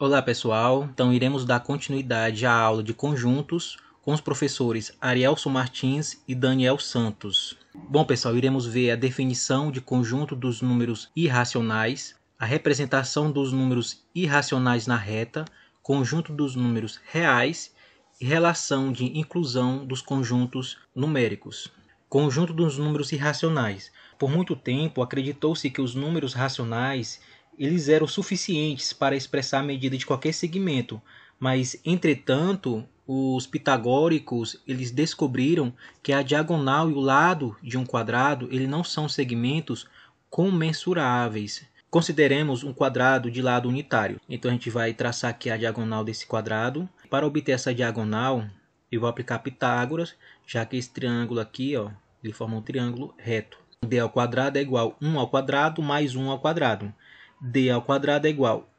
Olá pessoal, então iremos dar continuidade à aula de conjuntos com os professores Arielson Martins e Daniel Santos. Bom pessoal, iremos ver a definição de conjunto dos números irracionais, a representação dos números irracionais na reta, conjunto dos números reais e relação de inclusão dos conjuntos numéricos. Conjunto dos números irracionais. Por muito tempo acreditou-se que os números racionais eles eram suficientes para expressar a medida de qualquer segmento, mas entretanto os pitagóricos eles descobriram que a diagonal e o lado de um quadrado eles não são segmentos comensuráveis. Consideremos um quadrado de lado unitário. Então a gente vai traçar aqui a diagonal desse quadrado. Para obter essa diagonal, eu vou aplicar Pitágoras, já que esse triângulo aqui, ó, ele forma um triângulo reto. D ao quadrado é igual a 1 ao quadrado mais 1 ao quadrado. D ao quadrado é igual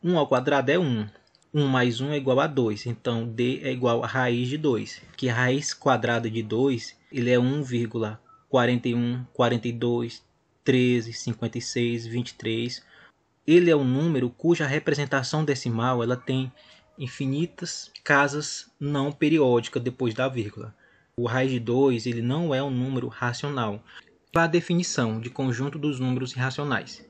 a 1 ao quadrado é 1. 1 mais 1 é igual a 2. Então, D é igual a raiz de 2. Que a raiz quadrada de 2 ele é 1,41, 42, 13, 56, 23. Ele é um número cuja representação decimal ela tem infinitas casas não periódicas depois da vírgula. O raiz de 2 ele não é um número racional. A definição de conjunto dos números irracionais.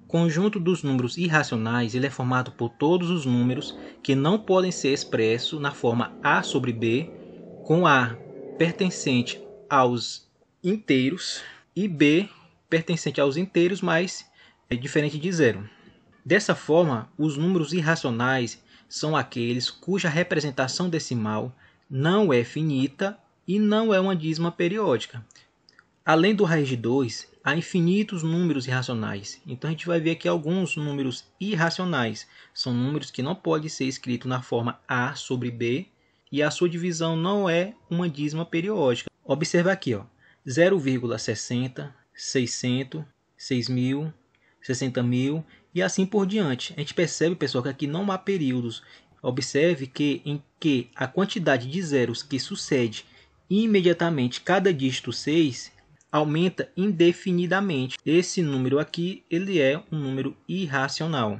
O conjunto dos números irracionais ele é formado por todos os números que não podem ser expressos na forma A sobre B, com A pertencente aos inteiros e B pertencente aos inteiros, mas é diferente de zero. Dessa forma, os números irracionais são aqueles cuja representação decimal não é finita e não é uma dízima periódica. Além do raiz de 2, há infinitos números irracionais. Então a gente vai ver aqui alguns números irracionais. São números que não podem ser escritos na forma A sobre B e a sua divisão não é uma dízima periódica. Observa aqui, ó, 0,60, 600, 6.000, 60.000 e assim por diante. A gente percebe, pessoal, que aqui não há períodos. Observe que em que a quantidade de zeros que sucede imediatamente cada dígito 6 aumenta indefinidamente. Esse número aqui ele é um número irracional.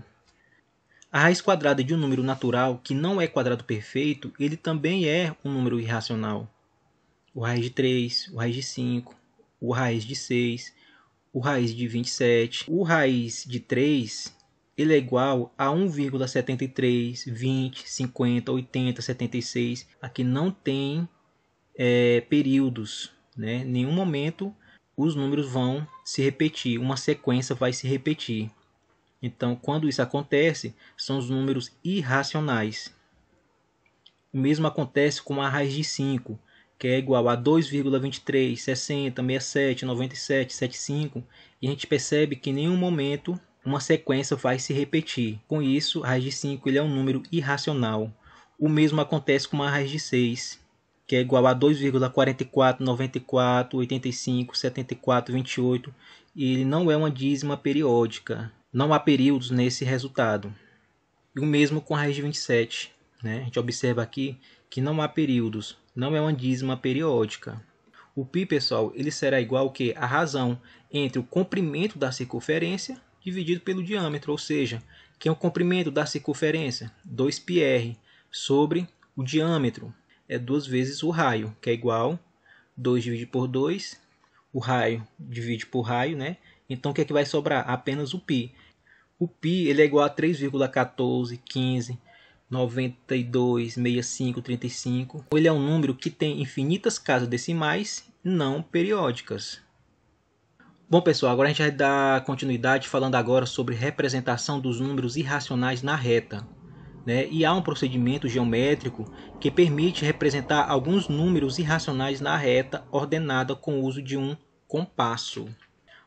A raiz quadrada de um número natural que não é quadrado perfeito, ele também é um número irracional. O raiz de 3, o raiz de 5, o raiz de 6, o raiz de 27. O raiz de 3 ele é igual a 1,73, 20, 50, 80, 76. Aqui não tem períodos, né? Em nenhum momento os números vão se repetir, uma sequência vai se repetir. Então, quando isso acontece, são os números irracionais. O mesmo acontece com a raiz de 5, que é igual a 2,23, 60, 67, 97, 75, e a gente percebe que em nenhum momento uma sequência vai se repetir. Com isso, a raiz de 5 ele é um número irracional. O mesmo acontece com a raiz de 6, que é igual a 2,44, 94, 85, 74, 28, e ele não é uma dízima periódica. Não há períodos nesse resultado. E o mesmo com a raiz de 27. Né? A gente observa aqui que não há períodos, não é uma dízima periódica. O π, pessoal, ele será igual ao que? A razão entre o comprimento da circunferência dividido pelo diâmetro, ou seja, que é o comprimento da circunferência, 2πr, sobre o diâmetro, é 2 vezes o raio, que é igual 2 dividido por 2, o raio divide por raio, né? Então o que é que vai sobrar? Apenas o π. O π ele é igual a 3,14, 15, 92, 65, 35. Ele é um número que tem infinitas casas decimais não periódicas. Bom, pessoal, agora a gente vai dar continuidade falando agora sobre representação dos números irracionais na reta. E há um procedimento geométrico que permite representar alguns números irracionais na reta ordenada com o uso de um compasso.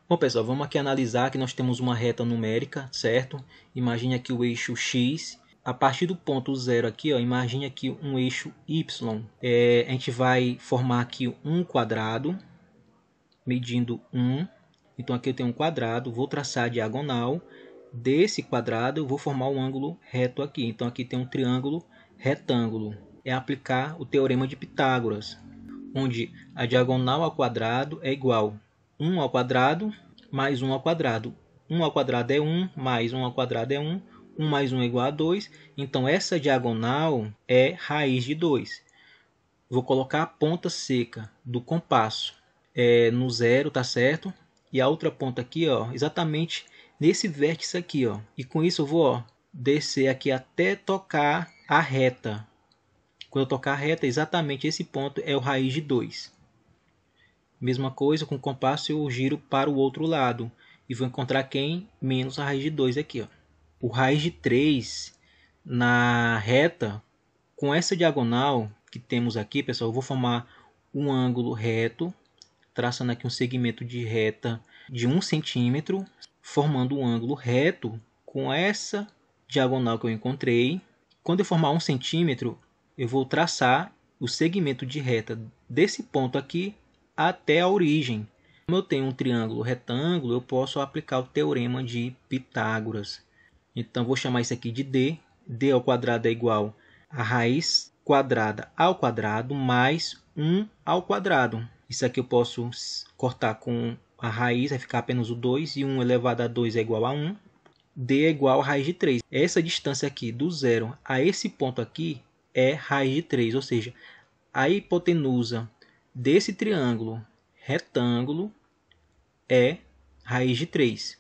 Bom, pessoal, vamos aqui analisar que nós temos uma reta numérica, certo? Imagine aqui o eixo X. A partir do ponto 0 aqui, ó, imagine aqui um eixo Y. A gente vai formar aqui um quadrado, medindo 1. Então aqui eu tenho um quadrado, vou traçar a diagonal. Desse quadrado eu vou formar um ângulo reto aqui. Então aqui tem um triângulo retângulo. É aplicar o teorema de Pitágoras, onde a diagonal ao quadrado é igual a 1 ao quadrado mais 1 ao quadrado. 1 ao quadrado é 1, mais 1 ao quadrado é 1. 1 mais 1 é igual a 2. Então, essa diagonal é raiz de 2. Vou colocar a ponta seca do compasso no zero, tá certo? E a outra ponta aqui, ó, exatamente nesse vértice aqui, ó. E com isso eu vou, ó, descer aqui até tocar a reta. Quando eu tocar a reta, exatamente esse ponto é o raiz de 2. Mesma coisa, com o compasso eu giro para o outro lado. E vou encontrar quem? Menos a raiz de 2 aqui, ó. O raiz de 3 na reta, com essa diagonal que temos aqui, pessoal, eu vou formar um ângulo reto, traçando aqui um segmento de reta de 1 centímetro, formando um ângulo reto com essa diagonal que eu encontrei. Quando eu formar 1 centímetro, eu vou traçar o segmento de reta desse ponto aqui até a origem. Como eu tenho um triângulo retângulo, eu posso aplicar o teorema de Pitágoras. Então, vou chamar isso aqui de D. D ao quadrado é igual a raiz quadrada ao quadrado mais 1 ao quadrado. Isso aqui eu posso cortar com a raiz, vai ficar apenas o 2. E 1 elevado a 2 é igual a 1. D é igual a raiz de 3. Essa distância aqui do zero a esse ponto aqui é raiz de 3. Ou seja, a hipotenusa desse triângulo retângulo é raiz de 3.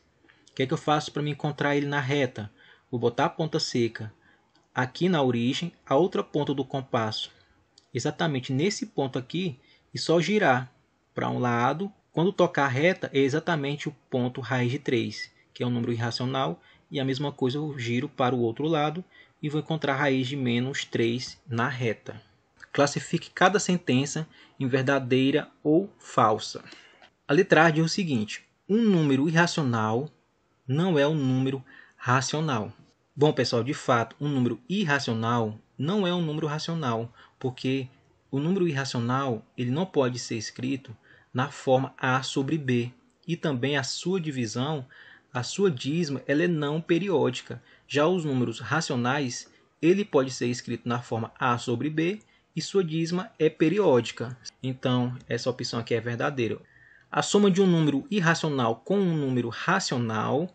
O que é que eu faço para me encontrar ele na reta? Vou botar a ponta seca aqui na origem, a outra ponta do compasso exatamente nesse ponto aqui e só girar para um lado. Quando tocar a reta é exatamente o ponto raiz de 3, que é um número irracional, e a mesma coisa eu giro para o outro lado e vou encontrar a raiz de menos 3 na reta. Classifique cada sentença em verdadeira ou falsa. A letra A diz o seguinte: um número irracional não é um número racional. Bom, pessoal, de fato, um número irracional não é um número racional, porque o número irracional ele não pode ser escrito na forma A sobre B. E também a sua divisão, a sua dízima, ela é não periódica. Já os números racionais, ele pode ser escrito na forma A sobre B e sua dízima é periódica. Então, essa opção aqui é verdadeira. A soma de um número irracional com um número racional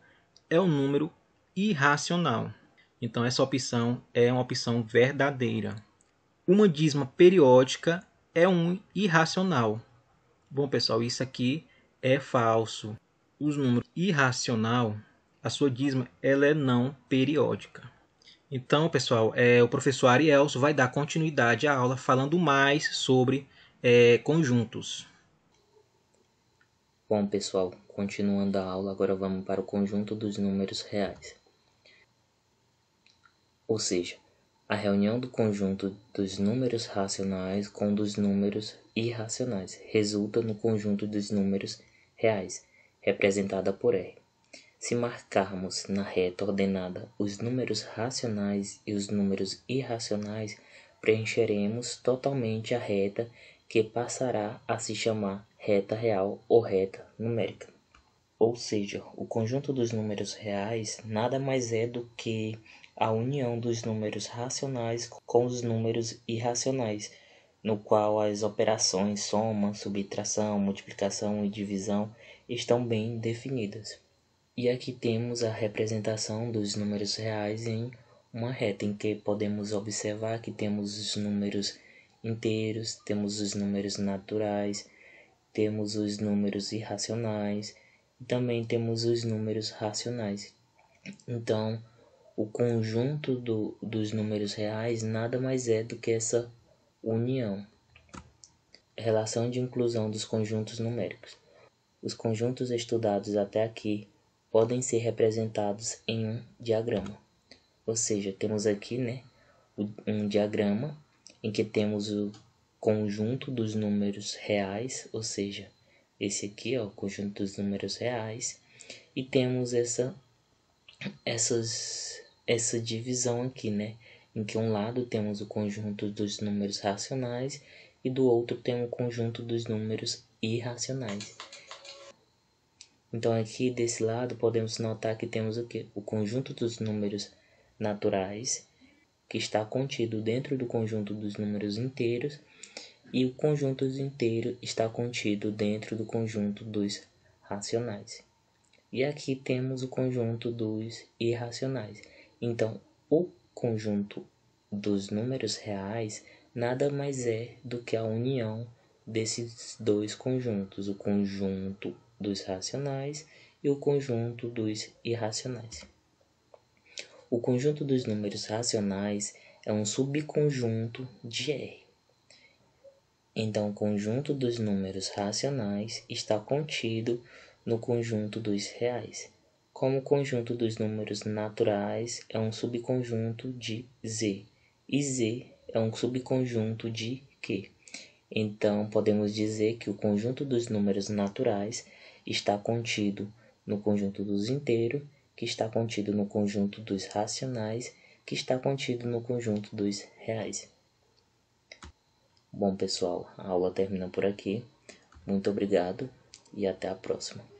é um número irracional. Então, essa opção é uma opção verdadeira. Uma dízima periódica é um irracional. Bom, pessoal, isso aqui é falso. Os números irracional, a sua dízima, ela é não periódica. Então, pessoal, o professor Arielso vai dar continuidade à aula falando mais sobre conjuntos. Bom, pessoal, continuando a aula, agora vamos para o conjunto dos números reais. Ou seja, a reunião do conjunto dos números racionais com dos números irracionais resulta no conjunto dos números reais, representada por R. Se marcarmos na reta ordenada os números racionais e os números irracionais, preencheremos totalmente a reta, que passará a se chamar reta real ou reta numérica. Ou seja, o conjunto dos números reais nada mais é do que a união dos números racionais com os números irracionais, no qual as operações soma, subtração, multiplicação e divisão estão bem definidas. E aqui temos a representação dos números reais em uma reta, em que podemos observar que temos os números inteiros, temos os números naturais, temos os números irracionais e também temos os números racionais. Então, o conjunto dos números reais nada mais é do que essa união. Relação de inclusão dos conjuntos numéricos. Os conjuntos estudados até aqui podem ser representados em um diagrama. Ou seja, temos aqui um diagrama em que temos o conjunto dos números reais, ou seja, esse aqui é o conjunto dos números reais, e temos essa divisão aqui, em que um lado temos o conjunto dos números racionais e do outro tem o conjunto dos números irracionais. Então aqui desse lado podemos notar que temos o quê? O conjunto dos números naturais, que está contido dentro do conjunto dos números inteiros, e o conjunto dos inteiros está contido dentro do conjunto dos racionais. E aqui temos o conjunto dos irracionais. Então, o conjunto dos números reais nada mais é do que a união desses dois conjuntos, o conjunto dos racionais e o conjunto dos irracionais. O conjunto dos números racionais é um subconjunto de R. Então, o conjunto dos números racionais está contido no conjunto dos reais, como o conjunto dos números naturais é um subconjunto de Z, e Z é um subconjunto de Q. Então, podemos dizer que o conjunto dos números naturais está contido no conjunto dos inteiros, que está contido no conjunto dos racionais, que está contido no conjunto dos reais. Bom, pessoal, a aula termina por aqui. Muito obrigado e até a próxima.